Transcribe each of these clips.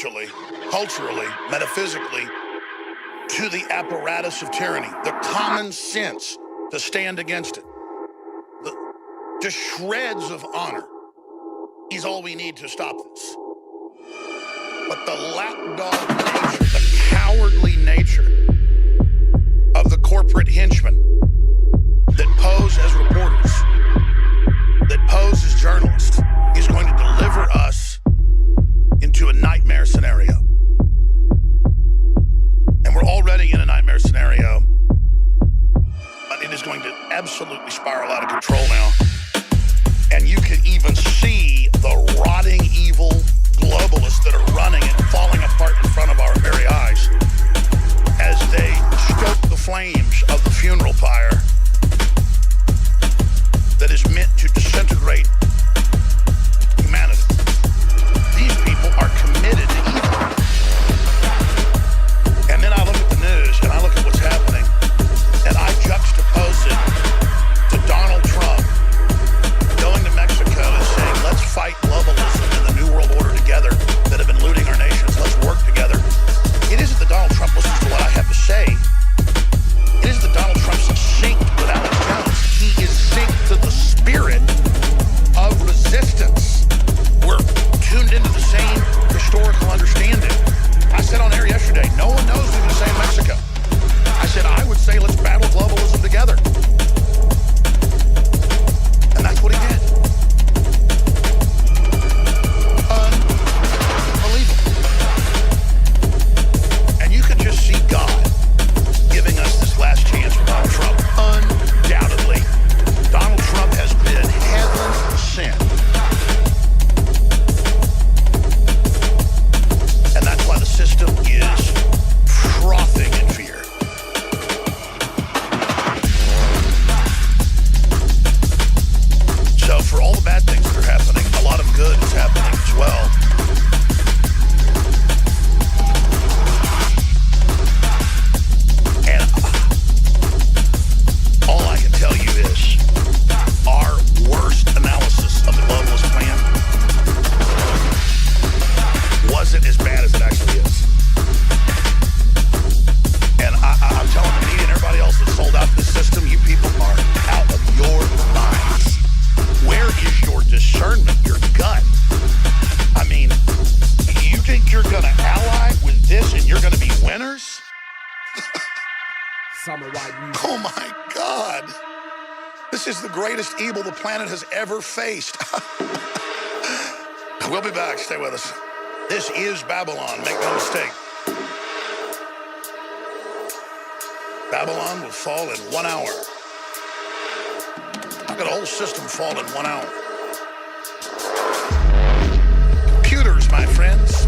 spiritually, culturally, metaphysically, to the apparatus of tyranny, the common sense to stand against it. Just shreds of honor is all we need to stop this. But the lapdog nature, the cowardly nature of the corporate henchmen that pose as reporters, that pose as journalists, is going to deliver us into a nightmare scenario. And we're already in a nightmare scenario, but it is going to absolutely spiral out of control now. And you can even see the rotting, evil globalists that are running and falling apart in front of our very eyes as they stoke the flames of the funeral pyre that is meant to disintegrate humanity. These people are committed to evil. And then I look at the news and I look at what's happening and I juxtapose it to Donald Trump going to Mexico and saying, let's fight globalism and the New World Order together that have been looting our nations. Let's work together. It isn't that Donald Trump listens to what I have to say. It isn't that Donald Trump's synced with Alex Jones. He is synced to the spirit of resistance. We're tuned into the same historical understanding. I said on air yesterday, no one knows what we're going to say in Mexico. I said, I would say let's battle globalism together. And that's what he did. Unbelievable. And you can just see God giving us this last chance for Donald Trump. Undoubtedly, Donald Trump has been heaven sent. And that's why the system is frothing in fear. So for all the bad things that are happening, a lot of good is happening as well. And all I can tell you is our worst analysis of the globalist plan wasn't as bad as it actually is. And I'm telling the media and everybody else that sold out this system, you people are out of your minds. Where is your discernment, your gut? I mean, you think you're going to ally with this and you're going to be winners? Samuraimusictv. Oh my God. This is the greatest evil the planet has ever faced. We'll be back. Stay with us. This is Babylon. Make no mistake. Babylon will fall in 1 hour. How could a whole system fall in 1 hour? Computers, my friends.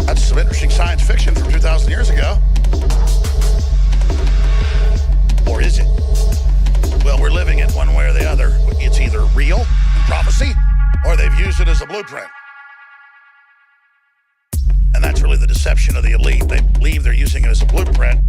That's some interesting science fiction from 2,000 years ago. Or is it? Well, we're living it one way or the other. It's either real, prophecy, or they've used it as a blueprint. And that's really the deception of the elite. They believe they're using it as a blueprint,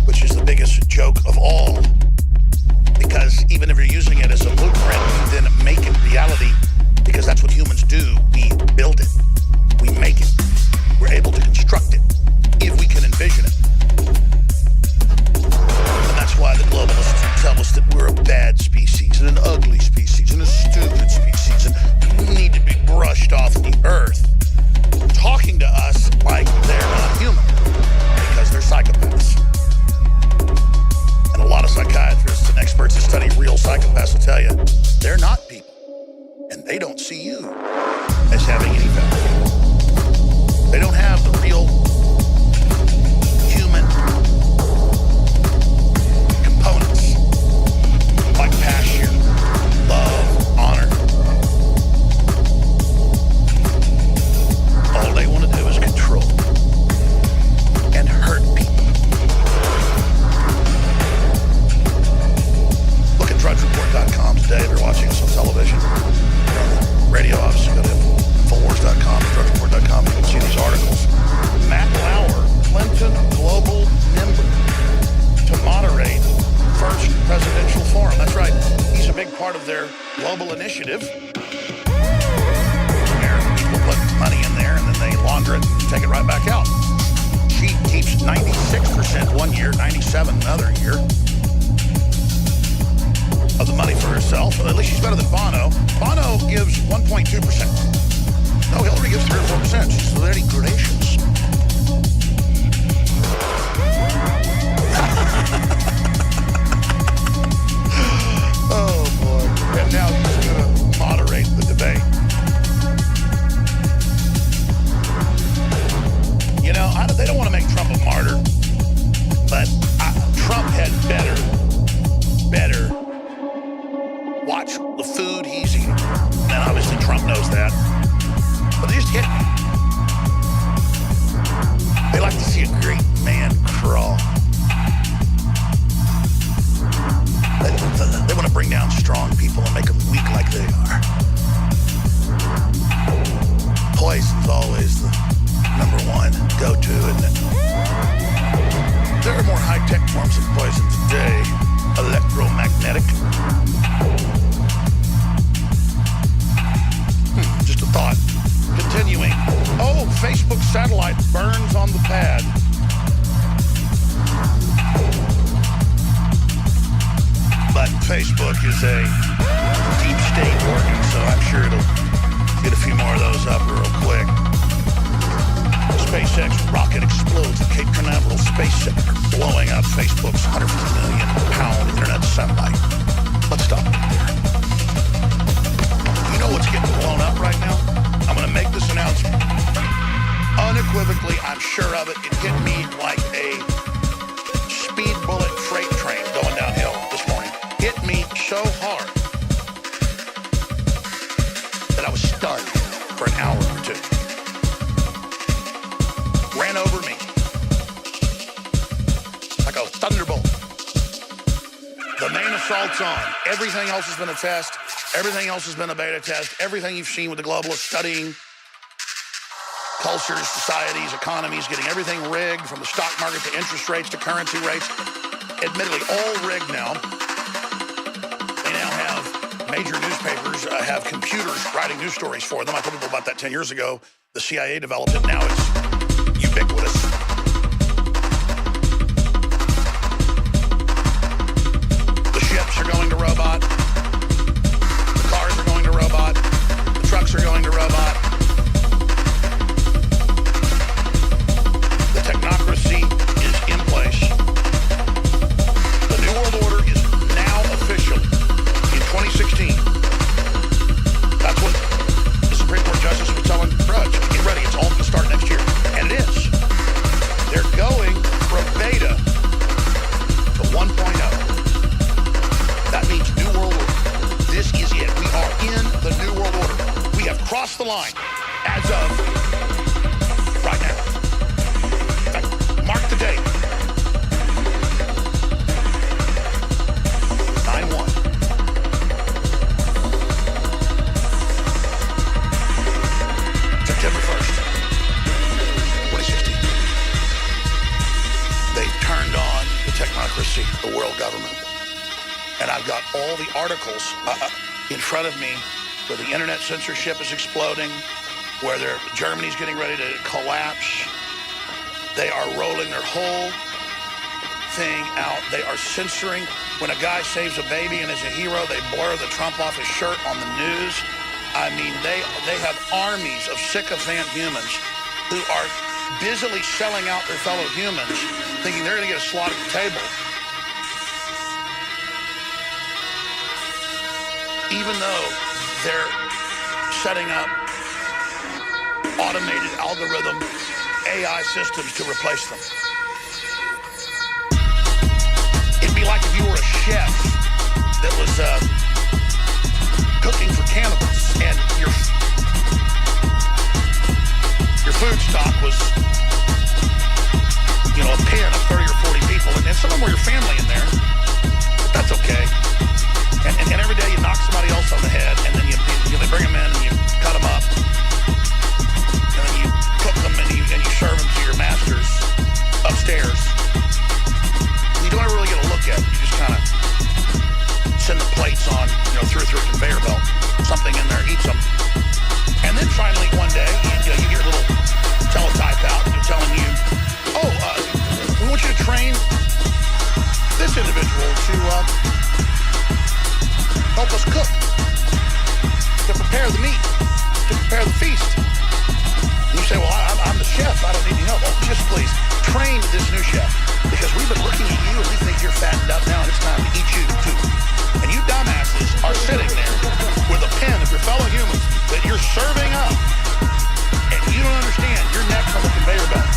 which is the biggest joke of all. Because even if you're using it as a blueprint, you then make it reality, because that's what humans do. We build it. We make it. We're able to construct it if we can envision it. And that's why the globalists tell us that we're a bad species and an ugly species and a stupid species and we need to be brushed off the earth. Talking to us like they're not human because they're psychopaths. And a lot of psychiatrists and experts that study real psychopaths will tell you they're not people and they don't see you. initiative where people put money in there and then they launder it and take it right back out. She keeps 96% one year, 97% another year of the money for herself. At least she's better than Bono. Bono gives 1.2%. No, Hillary gives 3 or 4%. She's very gracious. Oh, boy. And now he's going to moderate the debate. You know, they don't want to make Trump a martyr, but Trump had better watch the food he's eating. And obviously Trump knows that. But they just hit me. They like to see a great man crawl. They want to bring down strong people and make them weak like they are. Poison's always the number one go-to, isn't it? There are more high-tech forms of poison today. Electromagnetic. Just a thought. Continuing. Oh, Facebook satellite burns on the pad. But Facebook is a deep state working, so I'm sure it'll get a few more of those up real quick. SpaceX rocket explodes at Cape Canaveral Space Center, blowing up Facebook's £150 million internet satellite. Let's stop right there. You know what's getting blown up right now? I'm going to make this announcement. Unequivocally, I'm sure of it. It hit me like a speed bullet freight train going downhill this morning. Hit me so hard that I was stunned for an hour or two. Ran over me like a thunderbolt. The main assault's on. Everything else has been a test. Everything else has been a beta test. Everything you've seen with the globalists studying cultures, societies, economies, getting everything rigged from the stock market to interest rates to currency rates. Admittedly, all rigged now. They now have major newspapers have computers writing news stories for them. I told people about that 10 years ago. The CIA developed it. Now it's ubiquitous. The ships are going to robot. The cars are going to robot. The trucks are going to robot. The technocracy is in place. The New World Order is now official in 2016. That's what the Supreme Court Justice was telling Drudge. Get ready, it's all going to start next year. And it is. They're going from beta to 1.0. That means New World Order. This is it. We are in the New World Order. We have crossed the line as of right now. In fact, mark the date. 9/1. September 1st, 2016. They've turned on the technocracy, the world government. And I've got all the articles in front of me where the internet censorship is exploding, where Germany's getting ready to collapse. They are rolling their whole thing out. They are censoring. When a guy saves a baby and is a hero, they blur the Trump off his shirt on the news. I mean, they have armies of sycophant humans who are busily selling out their fellow humans, thinking they're going to get a slot at the table. Even though they're setting up automated algorithm AI systems to replace them. It'd be like if you were a chef that was cooking for cannibals and your food stock was, you know, a pen of 30 or 40 people, and some of them were your family in there, but that's okay. And every day you knock somebody else on the head, and then you bring them in and you cut them up, and then you cook them and you serve them to your masters upstairs. You don't ever really get a look at it. You just kind of send the plates on, through a conveyor belt. Some You say, well, I'm the chef. I don't need any help. Well, just please train this new chef, because we've been looking at you and we think you're fattened up now and it's time to eat you too. And you dumbasses are sitting there with a pen of your fellow humans that you're serving up, and you don't understand you're next on the conveyor belt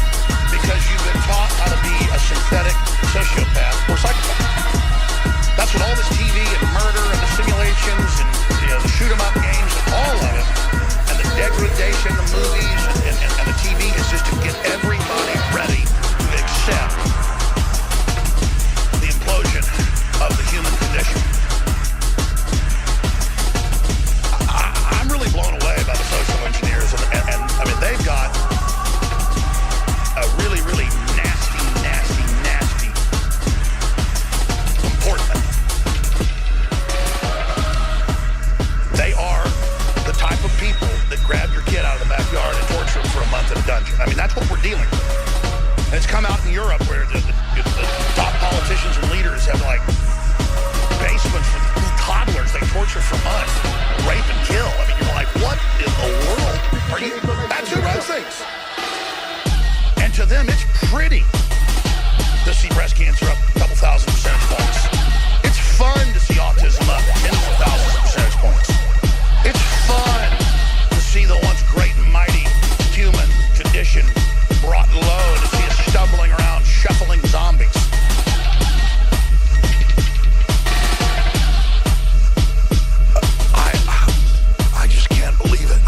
because you've been taught how to be a synthetic sociopath or psychopath. That's what all this TV and murder and the simulations and the shoot-em-up games and all of it, and the degradation, the movies and the TV is just to get everybody ready to accept the implosion of the human condition. I'm really blown away by the social engineers, and I mean, they've got a really, really nasty comportment. They are the type of people that grab your kid out of the backyard and torture him for a month in a dungeon. I mean, that's what we're dealing with. And it's come out in Europe where the top politicians and leaders have like basements with toddlers they torture for months, rape and kill. I mean, you're like, what in the world are you? That's who runs things. And to them, it's pretty to see breast cancer up a couple thousand percentage points. It's fun to see autism up tens of thousands of percentage points. It's fun to see the once great and mighty human condition brought low, to see us stumbling around, shuffling zombies. I just can't believe it.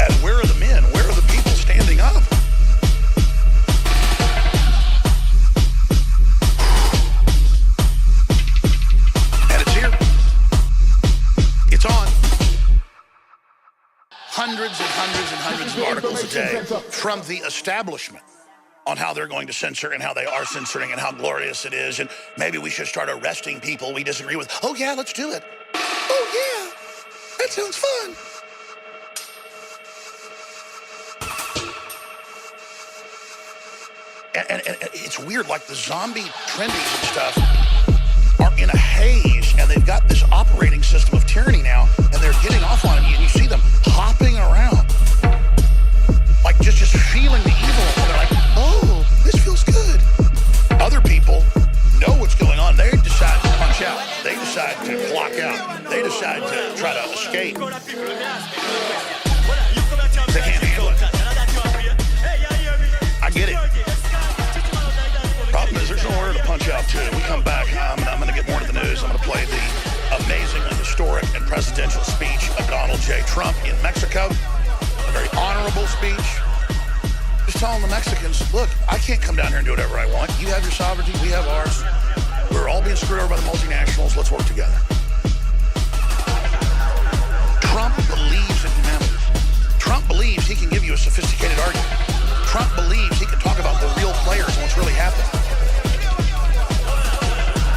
And where are the men? Where are the people standing up? And it's here. It's on. Hundreds and hundreds and hundreds of articles a day from the establishment on how they're going to censor and how they are censoring and how glorious it is, and maybe we should start arresting people we disagree with. Oh yeah, let's do it. Oh yeah, that sounds fun. And it's weird, like the zombie trendies and stuff are in a haze, and they've got this operating system of tyranny now, and they're getting off on it, and you see them hopping around, like just feeling the evil, and they're like, oh, this feels good. Other people know what's going on. They decide to punch out. They decide to clock out. They decide to try to escape. They can't handle it. I get it. Problem is, there's nowhere to punch out to. We come back, I'm going to get more to the news. I'm going to play the amazingly historic and presidential speech of Donald J. Trump in Mexico. A very honorable speech. Just telling the Mexicans, look, I can't come down here and do whatever I want. You have your sovereignty, we have ours. We're all being screwed over by the multinationals. Let's work together. Trump believes in humanity. Trump believes he can give you a sophisticated argument. Trump believes he can talk about the real players and what's really happening.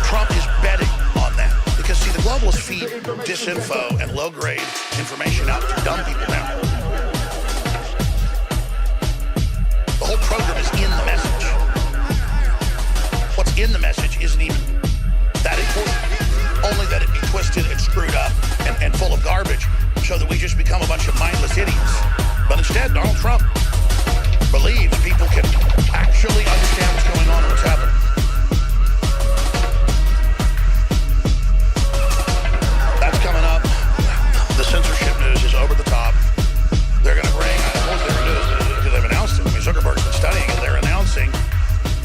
Trump is betting on that. Because, see, the globalists feed disinfo and low-grade information out to dumb people now. The whole program is in the message. What's in the message isn't even that important. Only that it be twisted and screwed up and full of garbage so that we just become a bunch of mindless idiots. But instead, Donald Trump believes people can actually understand what's going on and what's happening. That's coming up. The censorship news is over the top. They're going to bring, I suppose they're going to do this because they've announced it. I mean, Zuckerberg's been studying it. They're announcing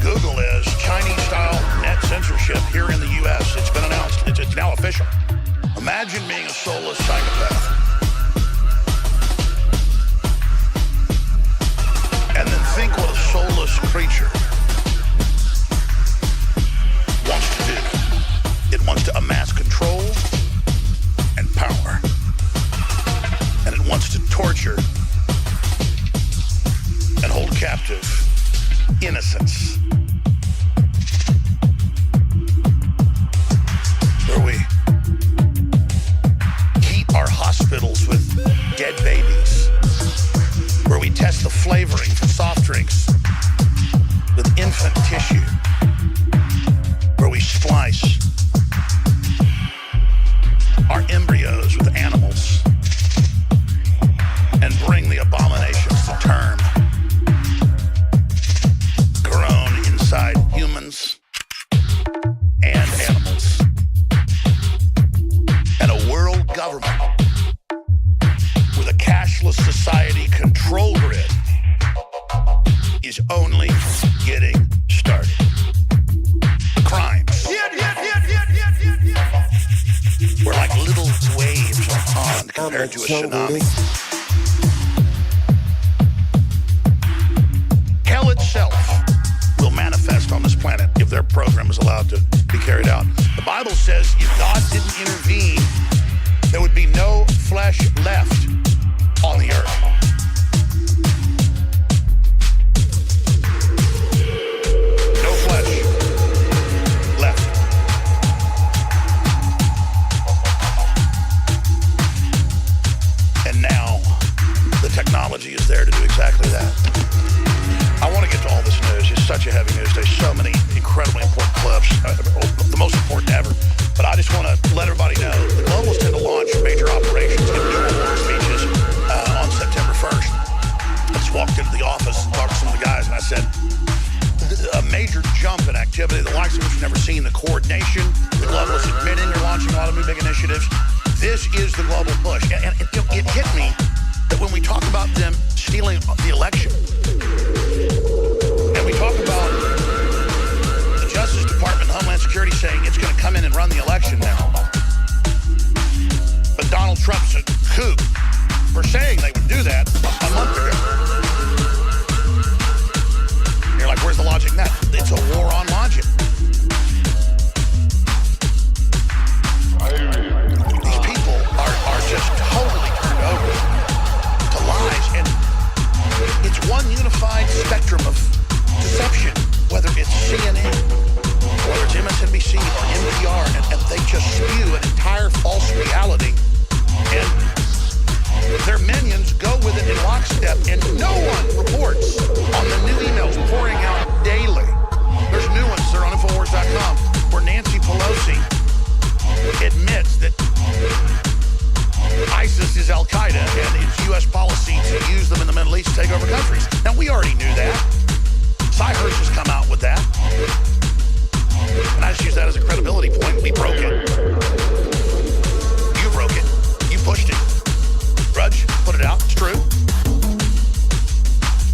Google is Chinese-style net censorship here in the U.S. It's been announced. It's now official. Imagine being a soulless psychopath. And then think what a soulless creature wants to do. It wants to amass control and power. And it wants to torture and hold captive innocence. Where we heat our hospitals with dead babies. Where we test the flavoring for soft drinks with infant tissue, where we splice our embryos with animals, control grid is only getting started. The crimes were like little waves on a pond compared to a tsunami. Hell itself will manifest on this planet if their program is allowed to be carried out. The Bible says if God didn't intervene, there would be no flesh left on the earth. No flesh left. And now the technology is there to do exactly that. I want to get to all this news. It's such a heavy news day. So many incredibly important clips, the most important ever. But I just want to let everybody know the globalists tend to launch major operations, give new award speeches on September 1st. I just walked into the office and talked to some of the guys, and I said, a major jump in activity, the likes of which we've never seen, the coordination, the globalists admitting they're launching a lot of new big initiatives. This is the global push. And it hit me that when we talk about them stealing the election, and we talk about the Justice Department, Homeland Security saying it's going to come in and run the election now, but Donald Trump's a kook for saying they would do that a month ago. You're like, where's the logic in that? It's a war on logic. These people are just totally turned over to lies, and it's one unified spectrum of deception, whether it's CNN, whether it's MSNBC or NPR, and they just spew an entire false reality, and their minions go with it in lockstep, and no one reports on the new emails pouring out daily. There's new ones, they're on Infowars.com, where Nancy Pelosi admits that ISIS is Al-Qaeda, and it's U.S. policy to use them in the Middle East to take over countries. Now, we already knew that. Cyhurst has come out with that. And I just use that as a credibility point. We broke it. You broke it. You pushed it. Rudge, put it out. It's true.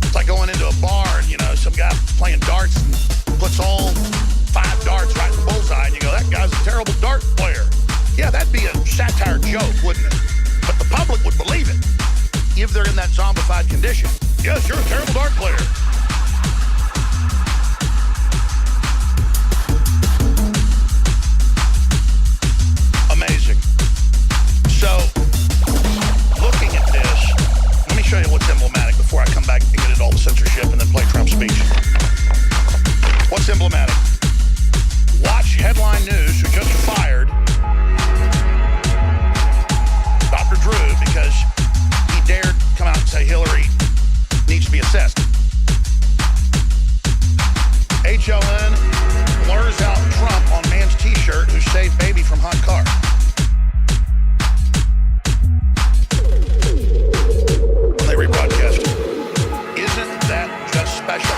It's like going into a bar and, some guy playing darts and puts all 5 darts right in the bullseye, and you go, that guy's a terrible dart player. Yeah, that'd be a satire joke, wouldn't it? But the public would believe it if they're in that zombified condition. Yes, you're a terrible dart player. Amazing. So, looking at this, let me show you what's emblematic before I come back and get into all the censorship and then play Trump's speech. What's emblematic? Watch Headline News, who just fired Dr. Drew because he dared come out and say Hillary needs to be assessed. HLN blurs out Trump on man's t-shirt who saved baby from hot car. When they rebroadcast it. Isn't that just special?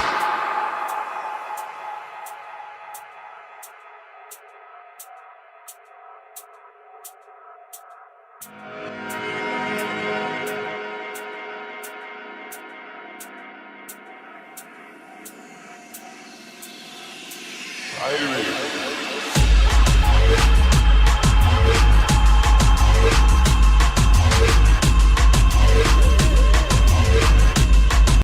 Irony.